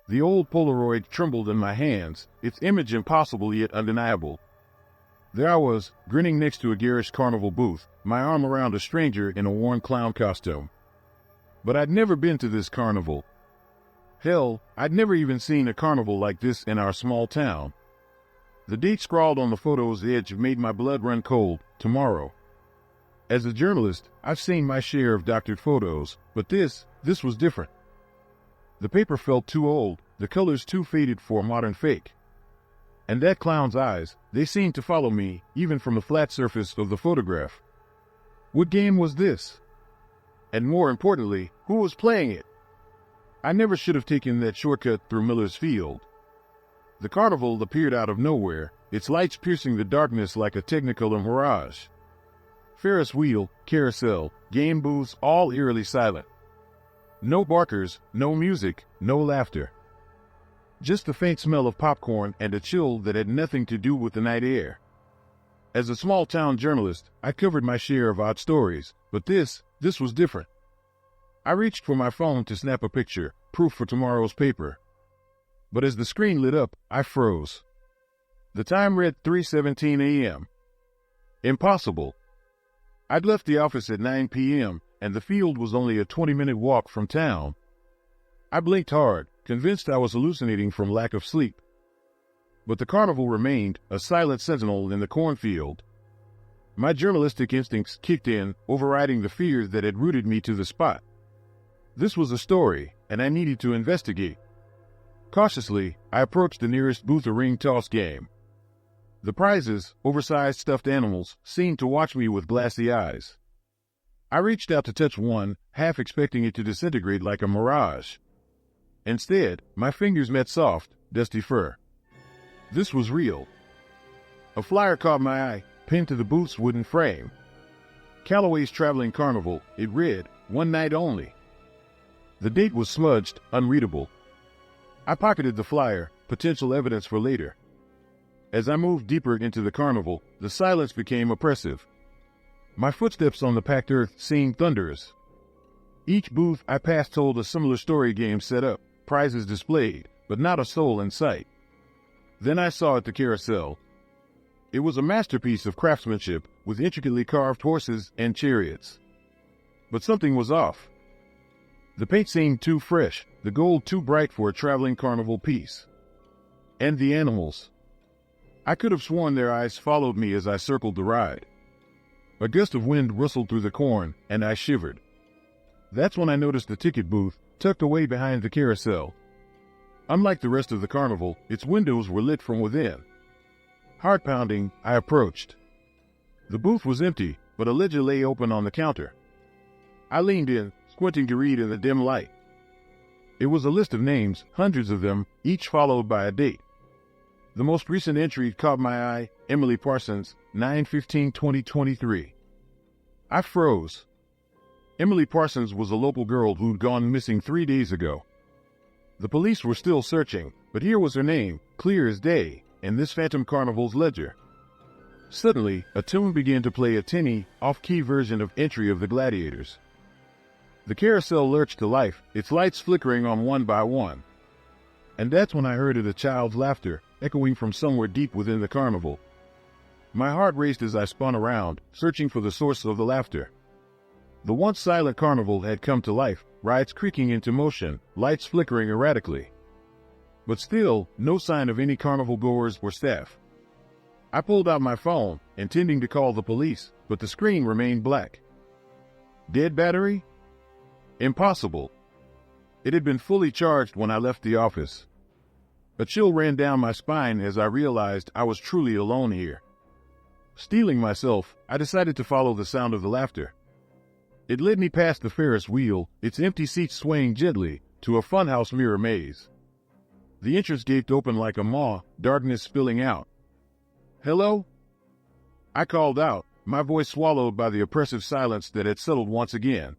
The old Polaroid trembled in my hands, its image impossible yet undeniable. There I was, grinning next to a garish carnival booth, my arm around a stranger in a worn clown costume. But I'd never been to this carnival. Hell, I'd never even seen a carnival like this in our small town. The date scrawled on the photo's edge made my blood run cold. Tomorrow. As a journalist, I've seen my share of doctored photos, but this was different. The paper felt too old, the colors too faded for a modern fake. And that clown's eyes, they seemed to follow me, even from the flat surface of the photograph. What game was this? And more importantly, who was playing it? I never should have taken that shortcut through Miller's Field. The carnival appeared out of nowhere, its lights piercing the darkness like a technicolor mirage. Ferris wheel, carousel, game booths, all eerily silent. No barkers, no music, no laughter. Just the faint smell of popcorn and a chill that had nothing to do with the night air. As a small-town journalist, I covered my share of odd stories, but this was different. I reached for my phone to snap a picture, proof for tomorrow's paper. But as the screen lit up, I froze. The time read 3:17 a.m. Impossible. I'd left the office at 9 p.m., and the field was only a 20-minute walk from town. I blinked hard, convinced I was hallucinating from lack of sleep. But the carnival remained, a silent sentinel in the cornfield. My journalistic instincts kicked in, overriding the fears that had rooted me to the spot. This was a story, and I needed to investigate. Cautiously, I approached the nearest booth, a ring toss game. The prizes, oversized stuffed animals, seemed to watch me with glassy eyes. I reached out to touch one, half expecting it to disintegrate like a mirage. Instead, my fingers met soft, dusty fur. This was real. A flyer caught my eye, pinned to the booth's wooden frame. Callaway's Traveling Carnival, it read, one night only. The date was smudged, unreadable. I pocketed the flyer, potential evidence for later. As I moved deeper into the carnival, the silence became oppressive. My footsteps on the packed earth seemed thunderous. Each booth I passed told a similar story, game set up, prizes displayed, but not a soul in sight. Then I saw at the carousel. It was a masterpiece of craftsmanship, with intricately carved horses and chariots. But something was off. The paint seemed too fresh, the gold too bright for a traveling carnival piece. And the animals. I could have sworn their eyes followed me as I circled the ride. A gust of wind rustled through the corn, and I shivered. That's when I noticed the ticket booth, tucked away behind the carousel. Unlike the rest of the carnival, its windows were lit from within. Heart pounding, I approached. The booth was empty, but a ledger lay open on the counter. I leaned in, squinting to read in the dim light. It was a list of names, hundreds of them, each followed by a date. The most recent entry caught my eye, Emily Parsons, 9/15/2023. I froze. Emily Parsons was a local girl who'd gone missing 3 days ago. The police were still searching, but here was her name, clear as day, in this Phantom Carnival's ledger. Suddenly, a tune began to play, a tinny, off-key version of Entry of the Gladiators. The carousel lurched to life, its lights flickering on one by one. And that's when I heard a child's laughter, echoing from somewhere deep within the carnival. My heart raced as I spun around, searching for the source of the laughter. The once silent carnival had come to life, rides creaking into motion, lights flickering erratically. But still, no sign of any carnival goers or staff. I pulled out my phone, intending to call the police, but the screen remained black. Dead battery? Impossible. It had been fully charged when I left the office. A chill ran down my spine as I realized I was truly alone here. Steeling myself, I decided to follow the sound of the laughter. It led me past the Ferris wheel, its empty seats swaying gently, to a funhouse mirror maze. The entrance gaped open like a maw, darkness spilling out. Hello? I called out, my voice swallowed by the oppressive silence that had settled once again.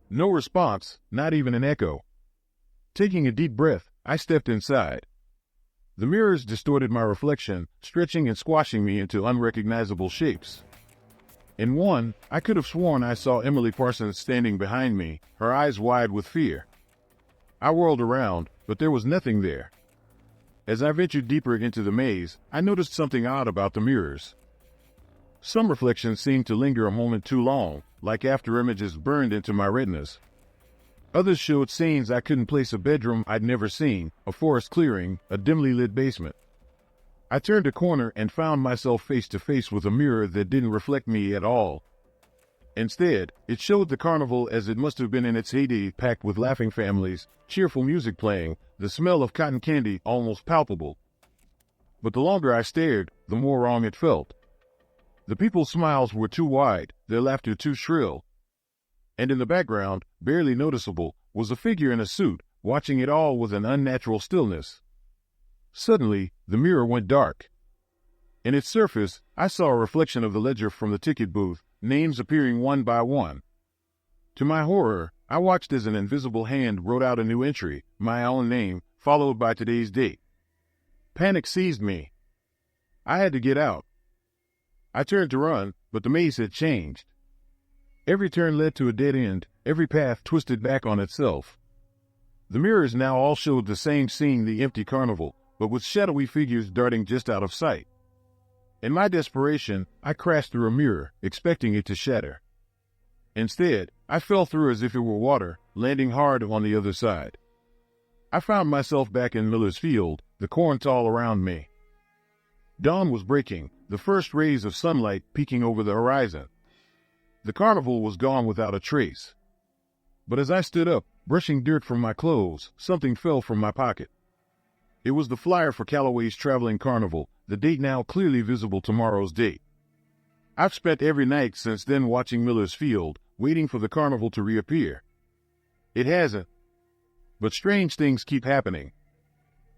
No response, not even an echo. Taking a deep breath, I stepped inside. The mirrors distorted my reflection, stretching and squashing me into unrecognizable shapes. In one, I could have sworn I saw Emily Parsons standing behind me, her eyes wide with fear. I whirled around, but there was nothing there. As I ventured deeper into the maze, I noticed something odd about the mirrors. Some reflections seemed to linger a moment too long, like after images burned into my retinas. Others showed scenes I couldn't place: a bedroom I'd never seen, a forest clearing, a dimly lit basement. I turned a corner and found myself face to face with a mirror that didn't reflect me at all. Instead, it showed the carnival as it must have been in its heyday, packed with laughing families, cheerful music playing, the smell of cotton candy almost palpable. But the longer I stared, the more wrong it felt. The people's smiles were too wide, their laughter too shrill. And in the background, barely noticeable, was a figure in a suit, watching it all with an unnatural stillness. Suddenly, the mirror went dark. In its surface, I saw a reflection of the ledger from the ticket booth, names appearing one by one. To my horror, I watched as an invisible hand wrote out a new entry, my own name, followed by today's date. Panic seized me. I had to get out. I turned to run, but the maze had changed. Every turn led to a dead end, every path twisted back on itself. The mirrors now all showed the same scene, the empty carnival, but with shadowy figures darting just out of sight. In my desperation, I crashed through a mirror, expecting it to shatter. Instead, I fell through as if it were water, landing hard on the other side. I found myself back in Miller's Field, the corn all around me. Dawn was breaking, the first rays of sunlight peeking over the horizon. The carnival was gone without a trace. But as I stood up, brushing dirt from my clothes, something fell from my pocket. It was the flyer for Callaway's traveling carnival, the date now clearly visible, tomorrow's date. I've spent every night since then watching Miller's Field, waiting for the carnival to reappear. It hasn't. But strange things keep happening.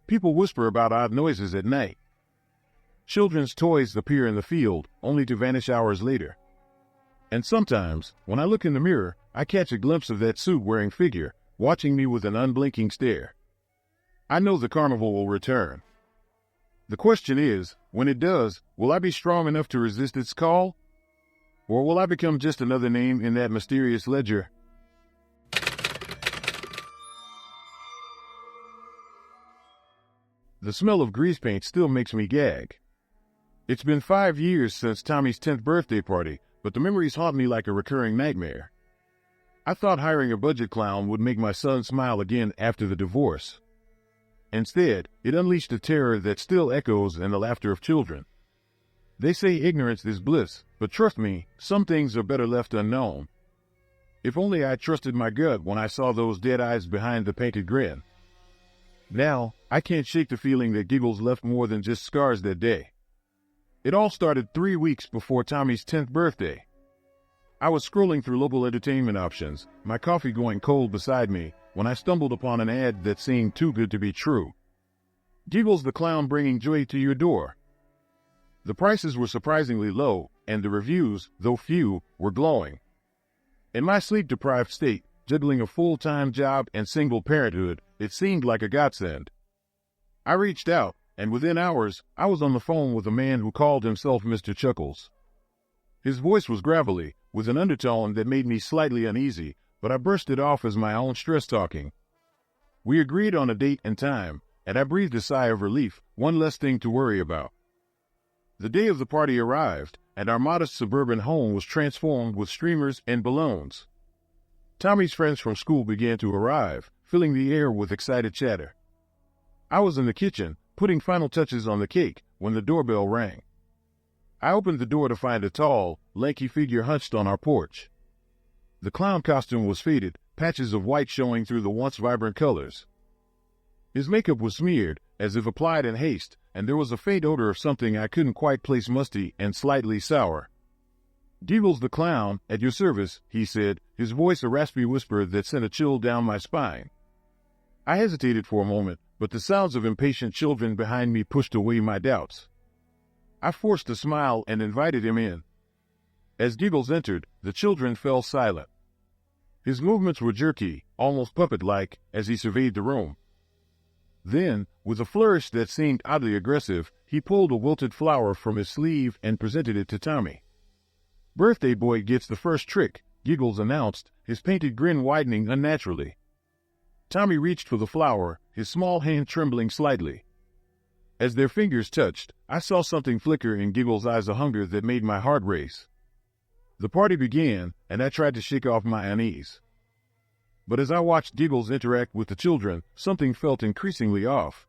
People whisper about odd noises at night. Children's toys appear in the field, only to vanish hours later. And sometimes, when I look in the mirror, I catch a glimpse of that suit-wearing figure, watching me with an unblinking stare. I know the carnival will return. The question is, when it does, will I be strong enough to resist its call? Or will I become just another name in that mysterious ledger? The smell of grease paint still makes me gag. It's been 5 years since Tommy's 10th birthday party, but the memories haunt me like a recurring nightmare. I thought hiring a budget clown would make my son smile again after the divorce. Instead, it unleashed a terror that still echoes in the laughter of children. They say ignorance is bliss, but trust me, some things are better left unknown. If only I trusted my gut when I saw those dead eyes behind the painted grin. Now, I can't shake the feeling that Giggles left more than just scars that day. It all started 3 weeks before Tommy's 10th birthday. I was scrolling through local entertainment options, my coffee going cold beside me, when I stumbled upon an ad that seemed too good to be true. Giggles the clown, bringing joy to your door. The prices were surprisingly low, and the reviews, though few, were glowing. In my sleep-deprived state, juggling a full-time job and single parenthood, it seemed like a godsend. I reached out, and within hours, I was on the phone with a man who called himself Mr. Chuckles. His voice was gravelly, with an undertone that made me slightly uneasy, but I brushed it off as my own stress talking. We agreed on a date and time, and I breathed a sigh of relief, one less thing to worry about. The day of the party arrived, and our modest suburban home was transformed with streamers and balloons. Tommy's friends from school began to arrive, filling the air with excited chatter. I was in the kitchen, putting final touches on the cake, when the doorbell rang. I opened the door to find a tall, lanky figure hunched on our porch. The clown costume was faded, patches of white showing through the once vibrant colors. His makeup was smeared, as if applied in haste, and there was a faint odor of something I couldn't quite place, musty and slightly sour. "Giggles the clown, at your service," he said, his voice a raspy whisper that sent a chill down my spine. I hesitated for a moment, but the sounds of impatient children behind me pushed away my doubts. I forced a smile and invited him in. As Giggles entered, the children fell silent. His movements were jerky, almost puppet-like, as he surveyed the room. Then, with a flourish that seemed oddly aggressive, he pulled a wilted flower from his sleeve and presented it to Tommy. "Birthday boy gets the first trick," Giggles announced, his painted grin widening unnaturally. Tommy reached for the flower, his small hand trembling slightly. As their fingers touched, I saw something flicker in Giggles' eyes, a hunger that made my heart race. The party began, and I tried to shake off my unease. But as I watched Giggles interact with the children, something felt increasingly off.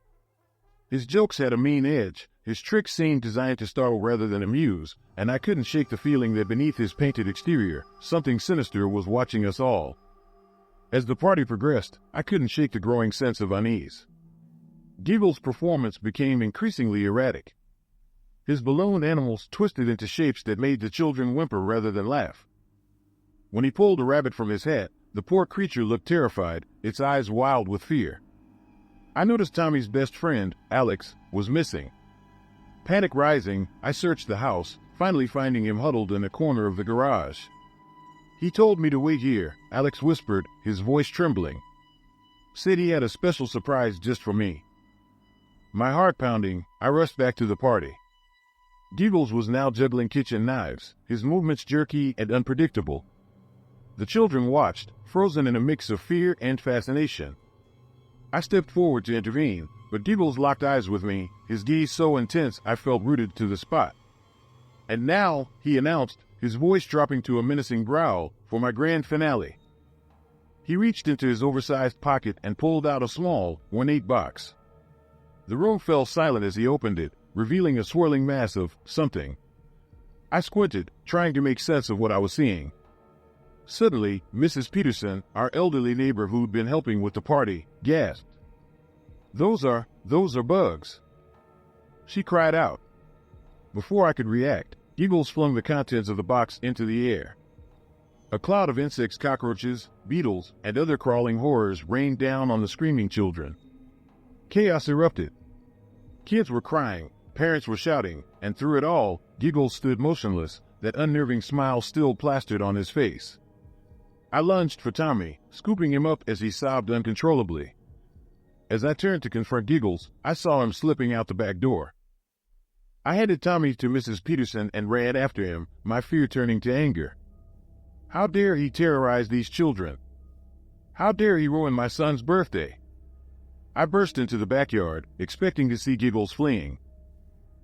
His jokes had a mean edge, his tricks seemed designed to startle rather than amuse, and I couldn't shake the feeling that beneath his painted exterior, something sinister was watching us all. As the party progressed, I couldn't shake the growing sense of unease. Giggles' performance became increasingly erratic. His balloon animals twisted into shapes that made the children whimper rather than laugh. When he pulled a rabbit from his hat, the poor creature looked terrified, its eyes wild with fear. I noticed Tommy's best friend, Alex, was missing. Panic rising, I searched the house, finally finding him huddled in a corner of the garage. "He told me to wait here," Alex whispered, his voice trembling. "Said he had a special surprise just for me." My heart pounding, I rushed back to the party. Giggles was now juggling kitchen knives, his movements jerky and unpredictable. The children watched, frozen in a mix of fear and fascination. I stepped forward to intervene, but Giggles locked eyes with me, his gaze so intense I felt rooted to the spot. "And now," he announced, his voice dropping to a menacing growl, "for my grand finale." He reached into his oversized pocket and pulled out a small, ornate box. The room fell silent as he opened it, revealing a swirling mass of something. I squinted, trying to make sense of what I was seeing. Suddenly, Mrs. Peterson, our elderly neighbor who'd been helping with the party, gasped. Those are bugs," she cried out. Before I could react, Giggles flung the contents of the box into the air. A cloud of insects, cockroaches, beetles, and other crawling horrors rained down on the screaming children. Chaos erupted. Kids were crying, parents were shouting, and through it all, Giggles stood motionless, that unnerving smile still plastered on his face. I lunged for Tommy, scooping him up as he sobbed uncontrollably. As I turned to confront Giggles, I saw him slipping out the back door. I handed Tommy to Mrs. Peterson and ran after him, my fear turning to anger. How dare he terrorize these children? How dare he ruin my son's birthday? I burst into the backyard, expecting to see Giggles fleeing.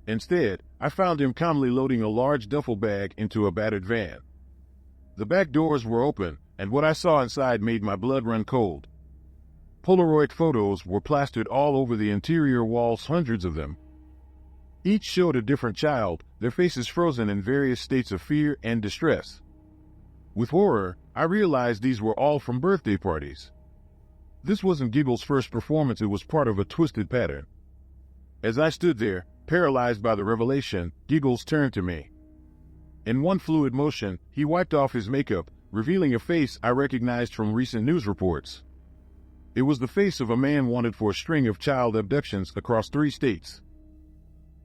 Instead, I found him calmly loading a large duffel bag into a battered van. The back doors were open, and what I saw inside made my blood run cold. Polaroid photos were plastered all over the interior walls, hundreds of them. Each showed a different child, their faces frozen in various states of fear and distress. With horror, I realized these were all from birthday parties. This wasn't Giggles' first performance, it was part of a twisted pattern. As I stood there, paralyzed by the revelation, Giggles turned to me. In one fluid motion, he wiped off his makeup, revealing a face I recognized from recent news reports. It was the face of a man wanted for a string of child abductions across 3 states.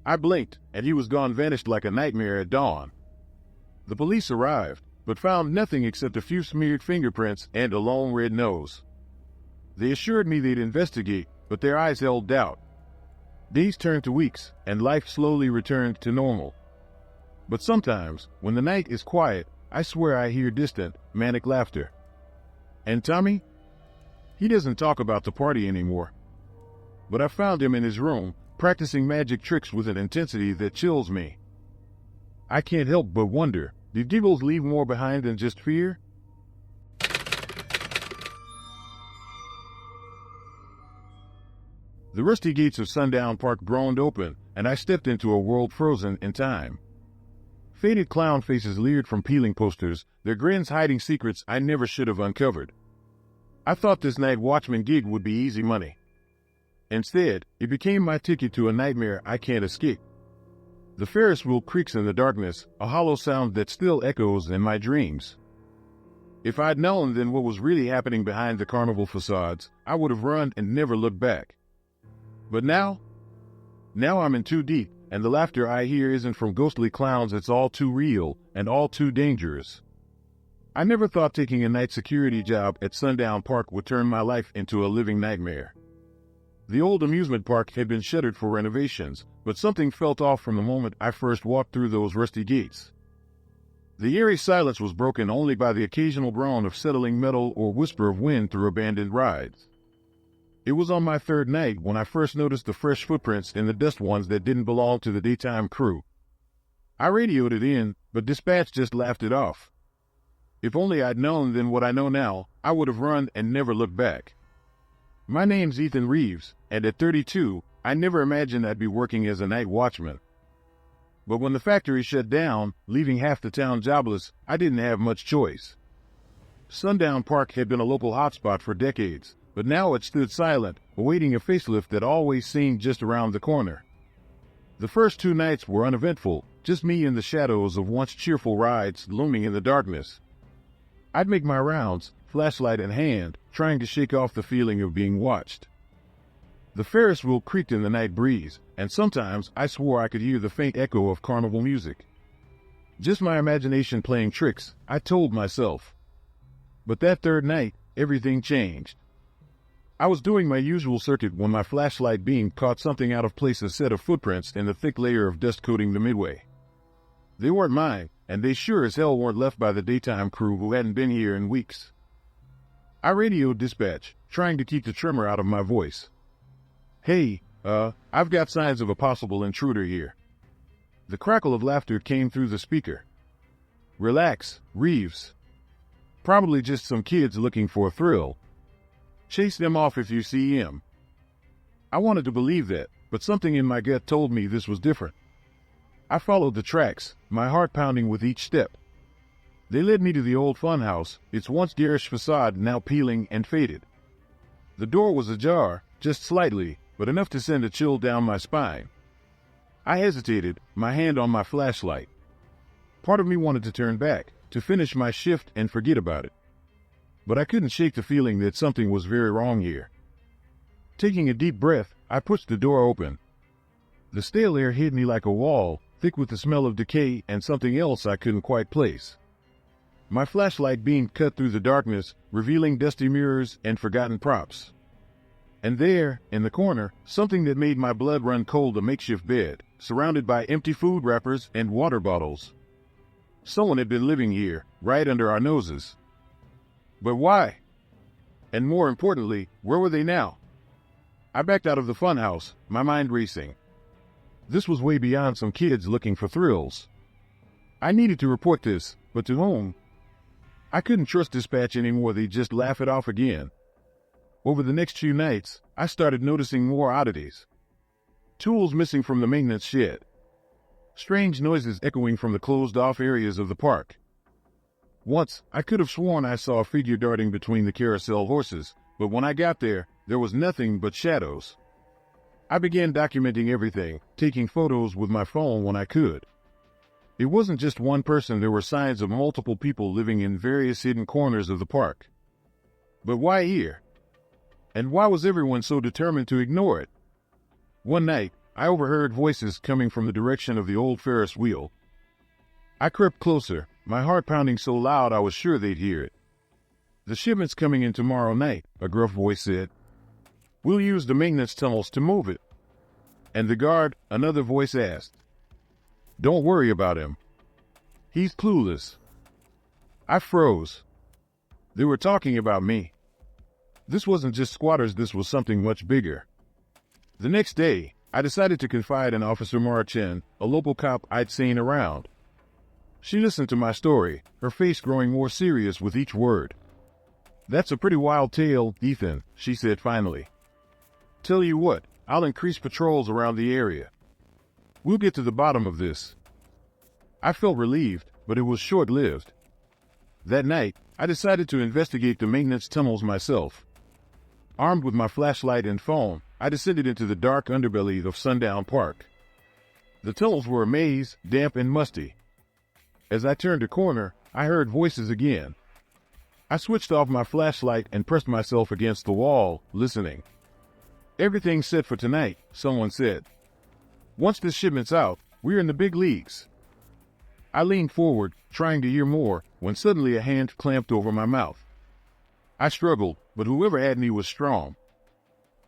I blinked, and he was gone, vanished like a nightmare at dawn. The police arrived, but found nothing except a few smeared fingerprints and a long red nose. They assured me they'd investigate, but their eyes held doubt. Days turned to weeks, and life slowly returned to normal. But sometimes, when the night is quiet, I swear I hear distant, manic laughter. And Tommy? He doesn't talk about the party anymore. But I found him in his room, practicing magic tricks with an intensity that chills me. I can't help but wonder, did Giggles leave more behind than just fear? The rusty gates of Sundown Park groaned open, and I stepped into a world frozen in time. Faded clown faces leered from peeling posters, their grins hiding secrets I never should have uncovered. I thought this night watchman gig would be easy money. Instead, it became my ticket to a nightmare I can't escape. The Ferris wheel creaks in the darkness, a hollow sound that still echoes in my dreams. If I'd known then what was really happening behind the carnival facades, I would have run and never looked back. But now I'm in too deep, and the laughter I hear isn't from ghostly clowns, it's all too real and all too dangerous. I never thought taking a night security job at Sundown Park would turn my life into a living nightmare. The old amusement park had been shuttered for renovations, but something felt off from the moment I first walked through those rusty gates. The eerie silence was broken only by the occasional groan of settling metal or whisper of wind through abandoned rides. It was on my third night when I first noticed the fresh footprints in the dust ones that didn't belong to the daytime crew. I radioed it in, but dispatch just laughed it off. If only I'd known then what I know now, I would have run and never looked back. My name's Ethan Reeves, and at 32, I never imagined I'd be working as a night watchman. But when the factory shut down, leaving half the town jobless, I didn't have much choice. Sundown Park had been a local hotspot for decades, but now it stood silent, awaiting a facelift that always seemed just around the corner. The first 2 nights were uneventful, just me in the shadows of once cheerful rides looming in the darkness. I'd make my rounds, flashlight in hand, trying to shake off the feeling of being watched. The Ferris wheel creaked in the night breeze, and sometimes I swore I could hear the faint echo of carnival music. Just my imagination playing tricks, I told myself. But that third night, everything changed. I was doing my usual circuit when my flashlight beam caught something out of place, a set of footprints in the thick layer of dust coating the midway. They weren't mine, and they sure as hell weren't left by the daytime crew who hadn't been here in weeks. I radioed dispatch, trying to keep the tremor out of my voice. "Hey, I've got signs of a possible intruder here." The crackle of laughter came through the speaker. "Relax, Reeves. Probably just some kids looking for a thrill. Chase them off if you see him." I wanted to believe that, but something in my gut told me this was different. I followed the tracks, my heart pounding with each step. They led me to the old funhouse, its once garish facade now peeling and faded. The door was ajar, just slightly, but enough to send a chill down my spine. I hesitated, my hand on my flashlight. Part of me wanted to turn back, to finish my shift and forget about it. But I couldn't shake the feeling that something was very wrong here. Taking a deep breath, I pushed the door open. The stale air hit me like a wall, thick with the smell of decay and something else I couldn't quite place. My flashlight beam cut through the darkness, revealing dusty mirrors and forgotten props. And there, in the corner, something that made my blood run cold, a makeshift bed, surrounded by empty food wrappers and water bottles. Someone had been living here, right under our noses. But why? And more importantly, where were they now? I backed out of the funhouse, my mind racing. This was way beyond some kids looking for thrills. I needed to report this, but to whom? I couldn't trust dispatch anymore, they'd just laugh it off again. Over the next few nights, I started noticing more oddities. Tools missing from the maintenance shed. Strange noises echoing from the closed-off areas of the park. Once, I could have sworn I saw a figure darting between the carousel horses, but when I got there was nothing but shadows. I began documenting everything, taking photos with my phone when I could. It wasn't just one person, there were signs of multiple people living in various hidden corners of the park. But why here? And why was everyone so determined to ignore it? One night, I overheard voices coming from the direction of the old Ferris wheel. I crept closer, my heart pounding so loud I was sure they'd hear it. "The shipment's coming in tomorrow night," a gruff voice said. "We'll use the maintenance tunnels to move it." "And the guard?" another voice asked. "Don't worry about him. He's clueless." I froze. They were talking about me. This wasn't just squatters, this was something much bigger. The next day, I decided to confide in Officer Marchen, a local cop I'd seen around. She listened to my story, her face growing more serious with each word. "That's a pretty wild tale, Ethan," she said finally. "Tell you what, I'll increase patrols around the area. We'll get to the bottom of this." I felt relieved, but it was short-lived. That night, I decided to investigate the maintenance tunnels myself. Armed with my flashlight and phone, I descended into the dark underbelly of Sundown Park. The tunnels were a maze, damp and musty. As I turned a corner, I heard voices again. I switched off my flashlight and pressed myself against the wall, listening. "Everything's set for tonight," someone said. "Once this shipment's out, we're in the big leagues." I leaned forward, trying to hear more, when suddenly a hand clamped over my mouth. I struggled, but whoever had me was strong.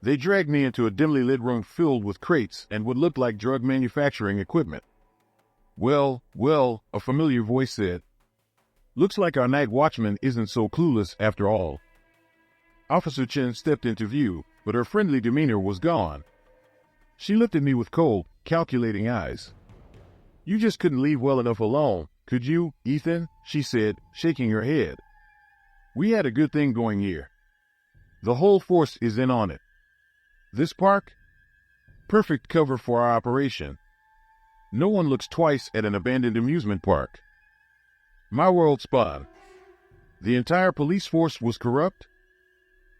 They dragged me into a dimly lit room filled with crates and what looked like drug manufacturing equipment. Well, a familiar voice said. "Looks like our night watchman isn't so clueless after all." Officer Chen stepped into view, but her friendly demeanor was gone. She looked at me with cold, calculating eyes. "You just couldn't leave well enough alone, could you, Ethan?" she said, shaking her head. "We had a good thing going here. The whole force is in on it. This park? Perfect cover for our operation. No one looks twice at an abandoned amusement park." My world spun. The entire police force was corrupt?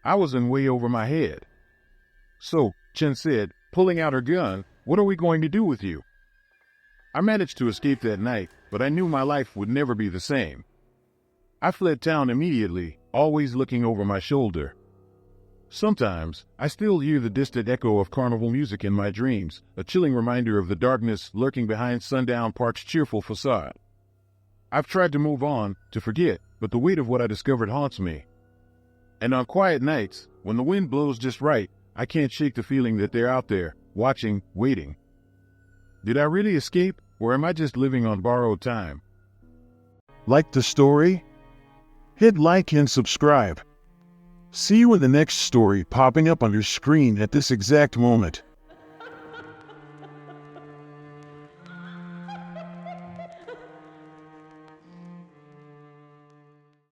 I was in way over my head. "So," Chen said, pulling out her gun, "what are we going to do with you?" I managed to escape that night, but I knew my life would never be the same. I fled town immediately, always looking over my shoulder. Sometimes, I still hear the distant echo of carnival music in my dreams, a chilling reminder of the darkness lurking behind Sundown Park's cheerful facade. I've tried to move on, to forget, but the weight of what I discovered haunts me. And on quiet nights, when the wind blows just right, I can't shake the feeling that they're out there, watching, waiting. Did I really escape, or am I just living on borrowed time? Like the story? Hit like and subscribe. See you in the next story popping up on your screen at this exact moment.